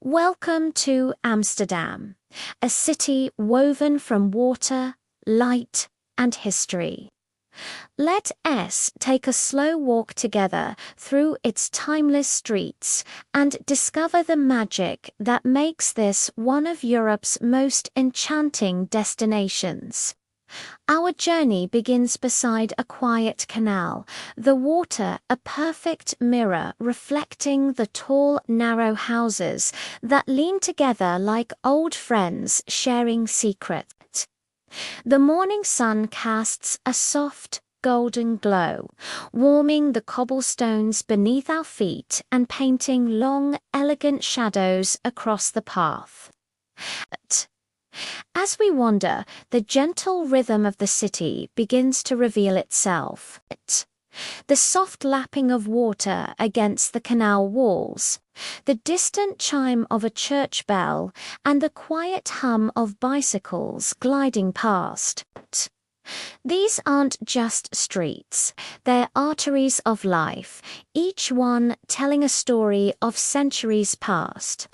Welcome to Amsterdam, a city woven from water, light, and history. Let us take a slow walk together through its timeless streets and discover the magic that makes this one of Europe's most enchanting destinations. Our journey begins beside a quiet canal, the water a perfect mirror reflecting the tall, narrow houses that lean together like old friends sharing secrets. The morning sun casts a soft, golden glow, warming the cobblestones beneath our feet and painting long, elegant shadows across the path. As we wander, the gentle rhythm of the city begins to reveal itself. The soft lapping of water against the canal walls, the distant chime of a church bell, and the quiet hum of bicycles gliding past. These aren't just streets, they're arteries of life, each one telling a story of centuries past.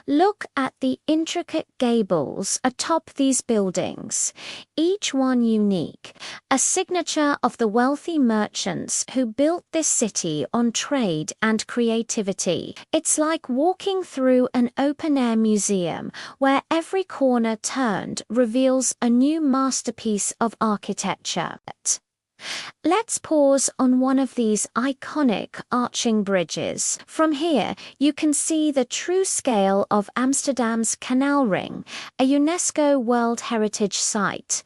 Look at the intricate gables atop these buildings, each one unique, a signature of the wealthy merchants who built this city on trade and creativity. It's like walking through an open-air museum where every corner turned reveals a new masterpiece of architecture. Let's pause on one of these iconic arching bridges. From here, you can see the true scale of Amsterdam's Canal Ring, a UNESCO World Heritage Site.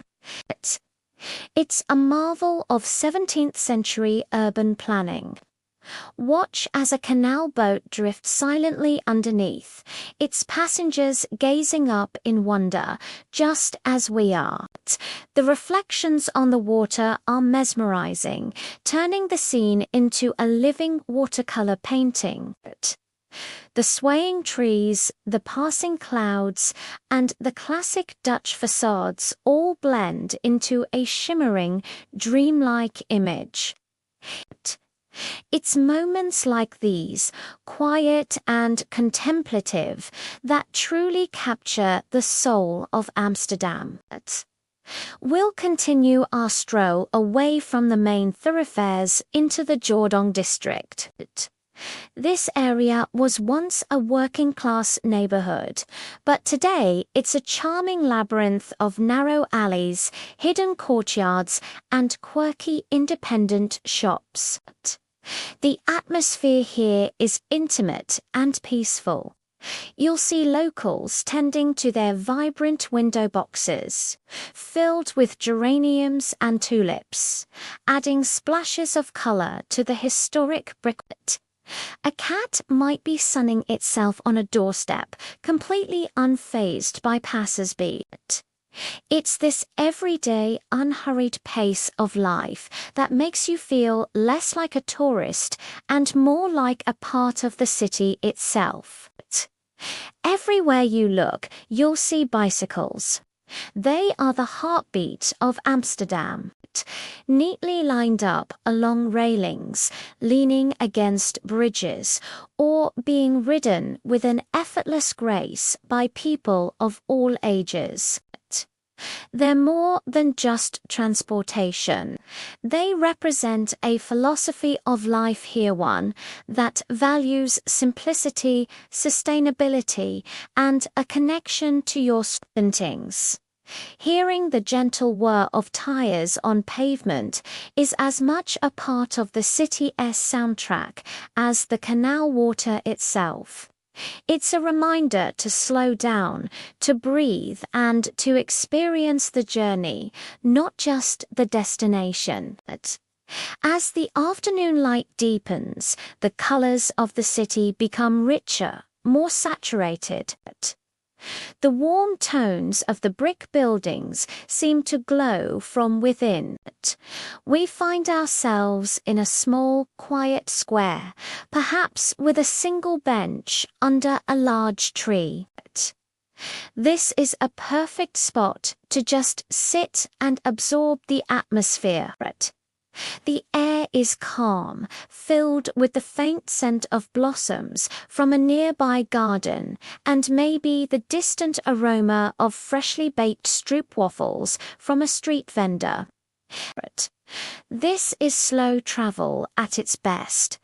It's a marvel of 17th century urban planning. Watch as a canal boat drifts silently underneath, its passengers gazing up in wonder, just as we are. The reflections on the water are mesmerizing, turning the scene into a living watercolor painting. The swaying trees, the passing clouds, and the classic Dutch facades all blend into a shimmering, dreamlike image. It's moments like these, quiet and contemplative, that truly capture the soul of Amsterdam. We'll continue our stroll away from the main thoroughfares into the Jordong district. This area was once a working-class neighbourhood, but today it's a charming labyrinth of narrow alleys, hidden courtyards, and quirky independent shops. The atmosphere here is intimate and peaceful. You'll see locals tending to their vibrant window boxes, filled with geraniums and tulips, adding splashes of colour to the historic brick. A cat might be sunning itself on a doorstep, completely unfazed by passers-by. It's this everyday, unhurried pace of life that makes you feel less like a tourist and more like a part of the city itself. Everywhere you look, you'll see bicycles. They are the heartbeat of Amsterdam, neatly lined up along railings, leaning against bridges, or being ridden with an effortless grace by people of all ages. They're more than just transportation. They represent a philosophy of life here, one that values simplicity, sustainability, and a connection to your surroundings. Hearing the gentle whir of tires on pavement is as much a part of the city's soundtrack as the canal water itself. It's a reminder to slow down, to breathe, and to experience the journey, not just the destination. As the afternoon light deepens, the colors of the city become richer, more saturated. The warm tones of the brick buildings seem to glow from within. We find ourselves in a small, quiet square, perhaps with a single bench under a large tree. This is a perfect spot to just sit and absorb the atmosphere. The air is calm, filled with the faint scent of blossoms from a nearby garden and maybe the distant aroma of freshly baked stroopwafels from a street vendor. This is slow travel at its best,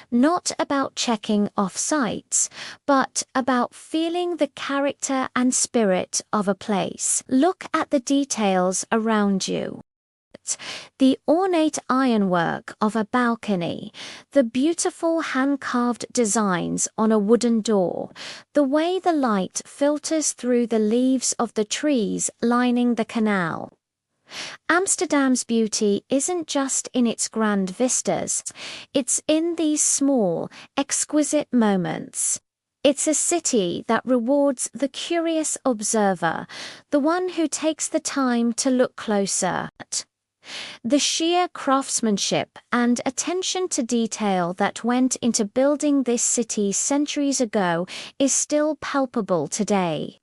not about checking off sites, but about feeling the character and spirit of a place. Look at the details around you. The ornate ironwork of a balcony, the beautiful hand-carved designs on a wooden door, the way the light filters through the leaves of the trees lining the canal. Amsterdam's beauty isn't just in its grand vistas, it's in these small, exquisite moments. It's a city that rewards the curious observer, the one who takes the time to look closer. The sheer craftsmanship and attention to detail that went into building this city centuries ago is still palpable today.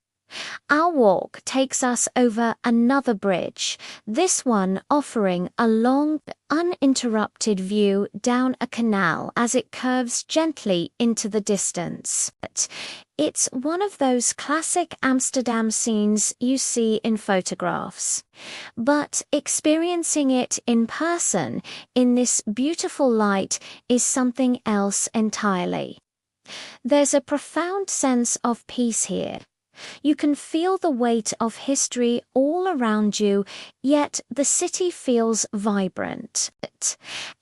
Our walk takes us over another bridge, this one offering a long, uninterrupted view down a canal as it curves gently into the distance. It's one of those classic Amsterdam scenes you see in photographs. But experiencing it in person, in this beautiful light, is something else entirely. There's a profound sense of peace here. You can feel the weight of history all around you, yet the city feels vibrant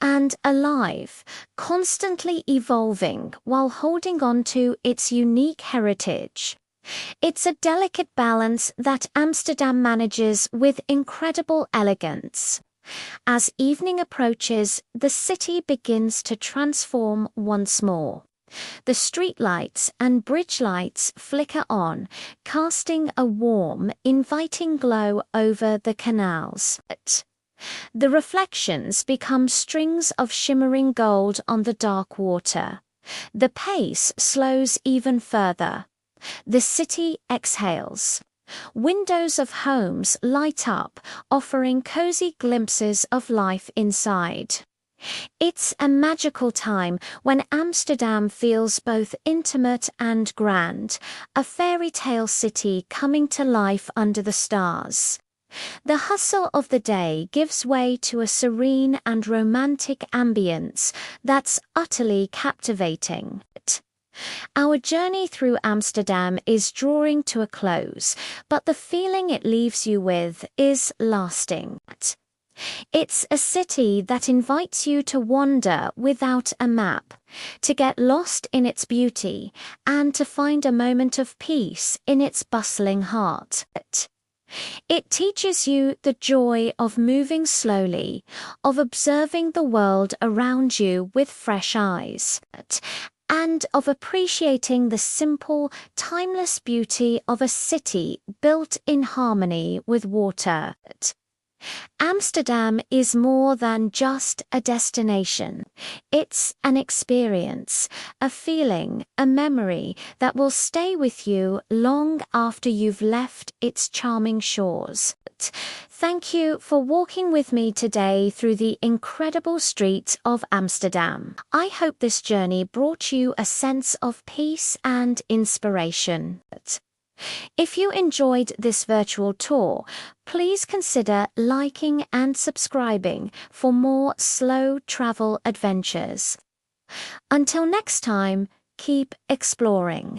and alive, constantly evolving while holding on to its unique heritage. It's a delicate balance that Amsterdam manages with incredible elegance. As evening approaches, the city begins to transform once more. The streetlights and bridge lights flicker on, casting a warm, inviting glow over the canals. The reflections become strings of shimmering gold on the dark water. The pace slows even further. The city exhales. Windows of homes light up, offering cozy glimpses of life inside. It's a magical time when Amsterdam feels both intimate and grand, a fairy tale city coming to life under the stars. The hustle of the day gives way to a serene and romantic ambience that's utterly captivating. Our journey through Amsterdam is drawing to a close, but the feeling it leaves you with is lasting. It's a city that invites you to wander without a map, to get lost in its beauty, and to find a moment of peace in its bustling heart. It teaches you the joy of moving slowly, of observing the world around you with fresh eyes, and of appreciating the simple, timeless beauty of a city built in harmony with water. Amsterdam is more than just a destination. It's an experience, a feeling, a memory that will stay with you long after you've left its charming shores. Thank you for walking with me today through the incredible streets of Amsterdam. I hope this journey brought you a sense of peace and inspiration. If you enjoyed this virtual tour, please consider liking and subscribing for more slow travel adventures. Until next time, keep exploring.